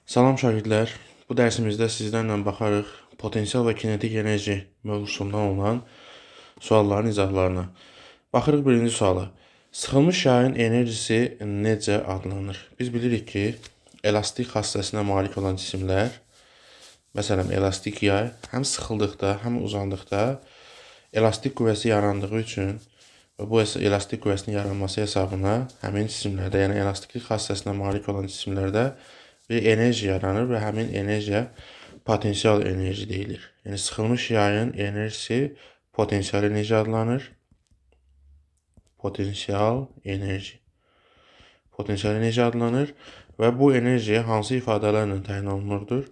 Salam şagirdlər. Bu dərsimizdə sizlərlə baxarıq potensial və kinetik enerji mövzusundan olan sualların izahlarına. Baxırıq birinci suala. Sıxılmış yayın enerjisi necə adlanır? Biz bilirik ki, elastik xassəsinə malik olan cisimlər, məsələn, elastik yay həm sıxıldıqda, həm uzandıqda elastik qüvvəsi yarandığı üçün və bu elastik qüvvəsinin yaranması hesabına həmin cisimlərdə, yəni elastiklik xassəsinə malik olan cisimlərdə bir enerji yaranır və həmin enerjiyə potensial enerji deyilir. Yəni sıxılmış yayın enerjisi potensial enerji adlanır. Potensial enerji adlanır və bu enerji hansı ifadələrlə təyin olunurdur?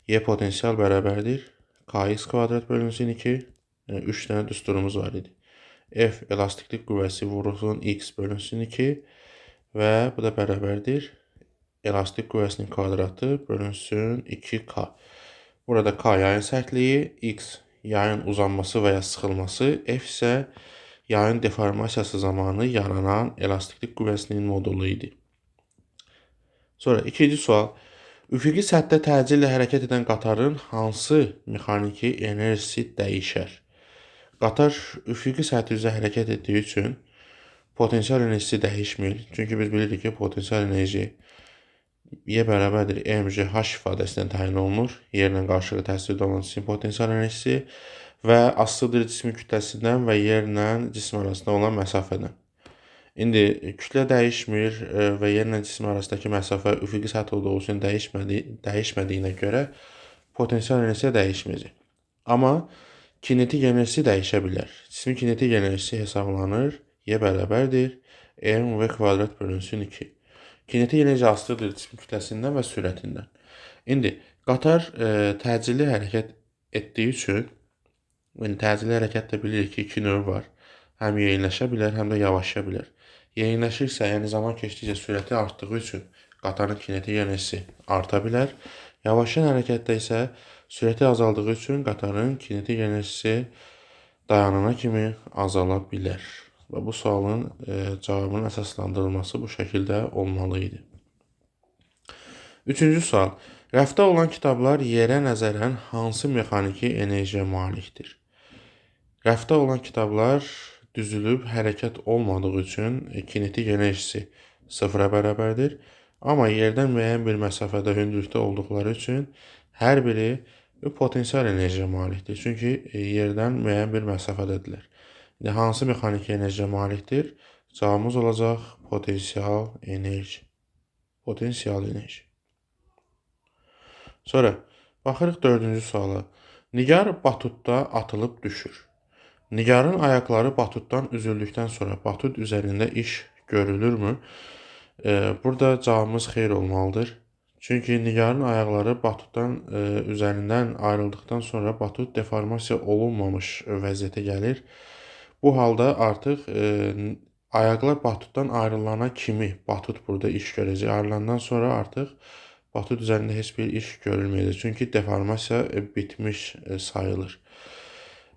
Y potensial bərabərdir kx kvadrat bölünsün 2. Yəni 3 dənə düsturumuz var idi. F elastiklik qüvvəsi vurulsun x bölünsün 2 və bu da bərabərdir elastik qüvvəsinin kvadratı bölünsün 2k. Burada k yayın sərtliyi, x yayın uzanması və ya sıxılması, f isə yayın deformasiyası zamanı yaranan elastiklik qüvvəsinin modulu idi. Sonra ikinci sual. Üfüqi səthdə təcillə hərəkət edən qatarın hansı mexaniki enerjisi dəyişər? Qatar üfüqi səthi üzrə hərəkət etdiyi üçün potensial enerjisi dəyişmir. Çünki biz bilirik ki, potensial enerji Y bərabərdir mgh ifadəsindən təyin olunur. Yerlə qarşılıqlı təsirdə olan cisim potensial enerjisi və asılıdır cismin kütləsindən və yerlə cisim arasında olan məsafədən. İndi kütlə dəyişmir və yerlə cisim arasındakı məsafə üfüqi səth olduğu üçün dəyişmədiyinə görə potensial enerjisi dəyişməyəcək. Amma kinetik enerjisi dəyişə bilər. Cismin kinetik enerjisi hesablanır. Y bərabərdir mv kvadrat bölünsün 2. Kinetik enerji asılıdır cismin kütləsindən və sürətindən. İndi qatar təcilli hərəkət etdiyi üçün, təcilli hərəkətdə bilirik ki, iki növ var. Həm yeyinləşə bilər, həm də yavaşa bilər. Yeyinləşirsə, yəni zaman keçdikcə sürəti artdığı üçün qatarın kinetik enerjisi arta bilər. Yavaşan hərəkətdə isə sürəti azaldığı üçün qatarın kinetik enerjisi dayanana kimi azala bilər. Və bu sualın cavabının əsaslandırılması bu şəkildə olmalı idi. Üçüncü sual. Rəfdə olan kitablar yerə nəzərən hansı mexaniki enerjiyə malikdir? Rəfdə olan kitablar düzülüb hərəkət olmadığı üçün kinetik enerjisi sıfıra bərabərdir. Amma yerdən müəyyən bir məsafədə hündürlükdə olduqları üçün hər biri potensial enerjiyə malikdir. Çünki yerdən müəyyən bir məsafədədirlər. İndi hansı mexaniki enerjiyə malikdir? Cavabımız olacaq potensial enerji. Potensial enerji. Sonra baxırıq dördüncü suala. Nigar batutda atılıb düşür. Nigarın ayaqları batutdan üzüldükdən sonra batut üzərində iş görülürmü? Burada cavabımız xeyr olmalıdır. Çünki Nigarın ayaqları batutdan üzərindən ayrıldıqdan sonra batut deformasiya olunmamış vəziyyətə gəlir. Bu halda artıq ayaqlar batutdan ayrılana kimi batut burada iş görəcək. Ayrılandan sonra artıq batut üzərində heç bir iş görülməyəcək. Çünki deformasiya bitmiş sayılır.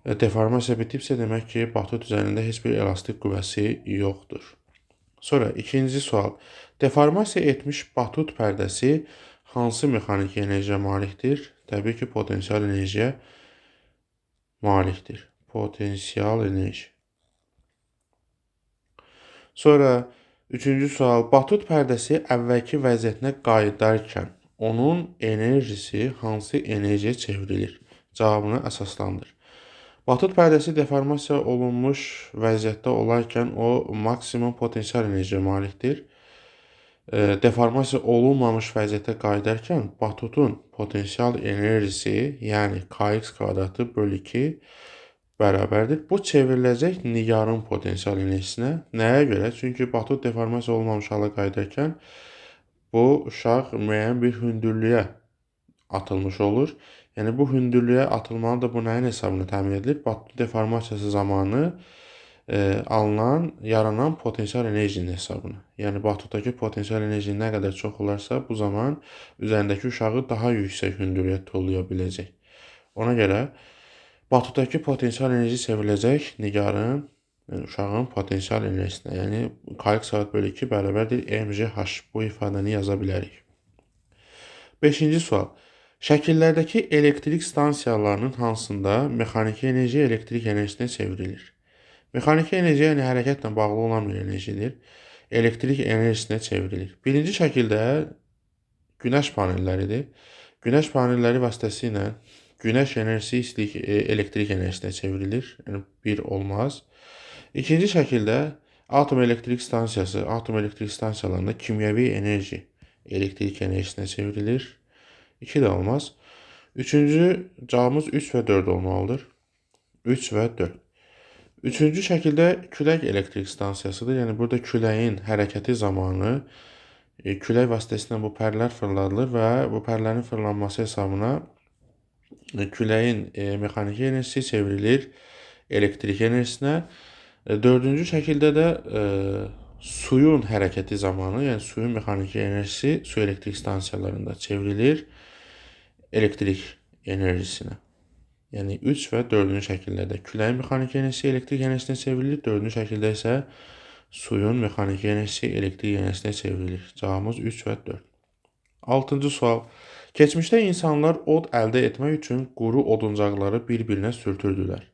Deformasiya bitibsə demək ki, batut üzərində heç bir elastik qüvvəsi yoxdur. Sonra ikinci sual. Deformasiya etmiş batut pərdəsi hansı mexaniki enerjiyə malikdir? Təbii ki, potensial enerjiyə malikdir. Potensial enerji. Sonra üçüncü sual. Batut pərdəsi əvvəlki vəziyyətinə qayıdarkən onun enerjisi hansı enerjiyə çevrilir? Cavabını əsaslandır. Batut pərdəsi deformasiya olunmuş vəziyyətdə olarkən o maksimum potensial enerjiyə malikdir. Deformasiya olunmamış vəziyyətə qayıdarkən batutun potensial enerjisi, yəni kx kvadratı bölü 2 bərabərdir. Bu çevriləcək Nigarın potensial enerjisinə. Nəyə görə? Çünki batut deformasiya olmamış hala qayıdarkən bu uşaq müəyyən bir hündürlüyə atılmış olur. Yəni bu hündürlüyə atılmalı da bu nəyin hesabına təmin edilir? Batut deformasiyası zamanı yaranan potensial enerjinin hesabına. Yəni batutdakı potensial enerji nə qədər çox olarsa, bu zaman üzərindəki uşağı daha yüksək hündürlüyə tullaya biləcək. Ona görə batutdakı potensial enerji çevriləcək Nigarın, uşağın potensial enerjisinə. Yəni kx kvadrat bölü 2 bərabərdir mgh. Bu ifadəni yaza bilərik. 5-ci sual. Şəkillərdəki elektrik stansiyalarının hansında mexaniki enerji elektrik enerjisinə çevrilir? Mexaniki enerji, yəni hərəkətlə bağlı olan bir enerjidir. Elektrik enerjisinə çevrilir. Birinci şəkildə günəş panelləridir. Günəş panelləri vasitəsilə günəş enerjisi istilik elektrik enerjisinə çevrilir. Yəni bir olmaz. İkinci şəkildə atom elektrik stansiyalarında kimyəvi enerji elektrik enerjisinə çevrilir. 2 də olmaz. Üçüncü cavabımız 3 və 4 olmalıdır. 3 və 4. Üçüncü şəkildə külək elektrik stansiyasıdır. Yəni burada küləyin hərəkəti zamanı külək vasitəsilə bu pərlər fırladılır və bu pərlərin fırlanması hesabına küləyin mexaniki enerjisi çevrilir elektrik enerjisinə. Dördüncü şəkildə də suyun hərəkəti zamanı, yəni suyun mexaniki enerjisi su elektrik stansiyalarında çevrilir elektrik enerjisinə. Yəni 3 və 4-cü şəkillərdə küləyin mexaniki enerjisi elektrik enerjisinə çevrilir. 4-cü şəkildə isə suyun mexaniki enerjisi elektrik enerjisinə çevrilir. Cavabımız 3 və 4. 6-cı sual. Keçmişdə insanlar od əldə etmək üçün quru oduncaqları bir-birinə sürtürdülər.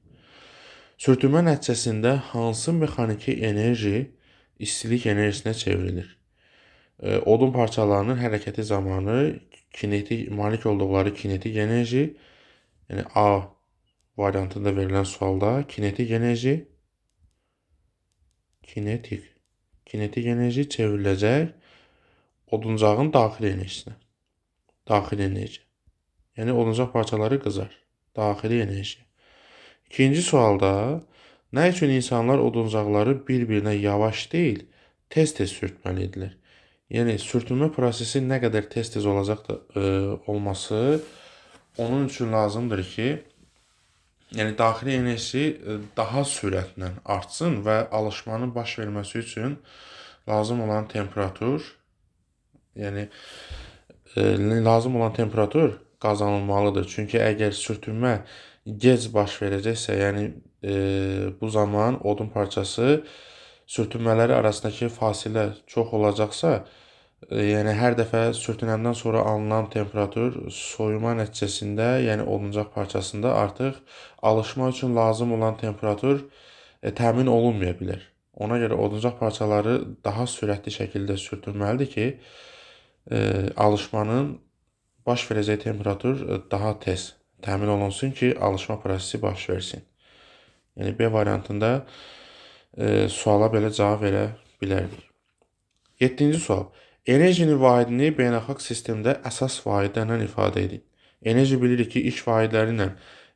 Sürtünmə nəticəsində hansı mexaniki enerji istilik enerjisinə çevrilir? Odun parçalarının hərəkəti zamanı malik olduqları kinetik enerji, yəni A variantında verilən sualda kinetik enerji çevriləcək oduncağın daxili enerjisinə. Daxili enerji. Yəni oduncaq parçaları qızar. Daxili enerji. İkinci sualda nə üçün insanlar oduncaqları bir-birinə yavaş deyil, tez-tez sürtməlidirlər? Yəni sürtünmə prosesi nə qədər tez-tez olması onun üçün lazımdır ki, yəni daxili enerjisi daha sürətlə artsın və alışmanın baş verməsi üçün lazım olan temperatur, qazanılmalıdır. Çünki əgər sürtünmə gec baş verəcəksə, yəni bu zaman odun parçası sürtünmələri arasındakı fasilə çox olacaqsa, yəni hər dəfə sürtünəndən sonra alınan temperatur soyuma nəticəsində, yəni oduncaq parçasında artıq alışma üçün lazım olan temperatur təmin olunmaya bilər. Ona görə oduncaq parçaları daha sürətli şəkildə sürtülməlidir ki, alışmanın baş verəcək temperatur daha tez təmin olunsun ki, alışma prosesi baş versin. Yəni B variantında suala belə cavab verə bilərdik. 7-ci sual. Enerjinin vahidini beynəlxalq sistemdə əsas vahidlərlə ifadə edin. Enerji bilirik ki, iş vahidləri ilə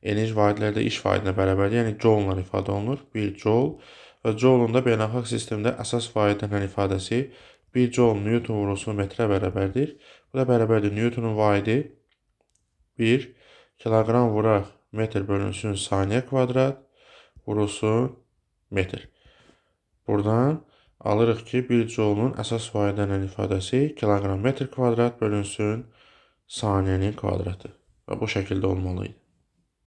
enerji vahidləri də iş vahidinə bərabərdir. Yəni joule-la ifadə olunur. 1 joule və joule-un da beynəlxalq sistemdə əsas vahidlərlə ifadəsi 1 joule Newton vurulsun metrə bərabərdir. Bu da bərabərdir Newtonun vahidi 1 kiloqram vuraq metr bölünsün saniyə kvadrat vurulsun metr. Buradan alırıq ki, 1 joule-nun əsas vahidlərlə ifadəsi kiloqram metr kvadrat bölünsün saniyənin kvadratı. Və bu şəkildə olmalıydı.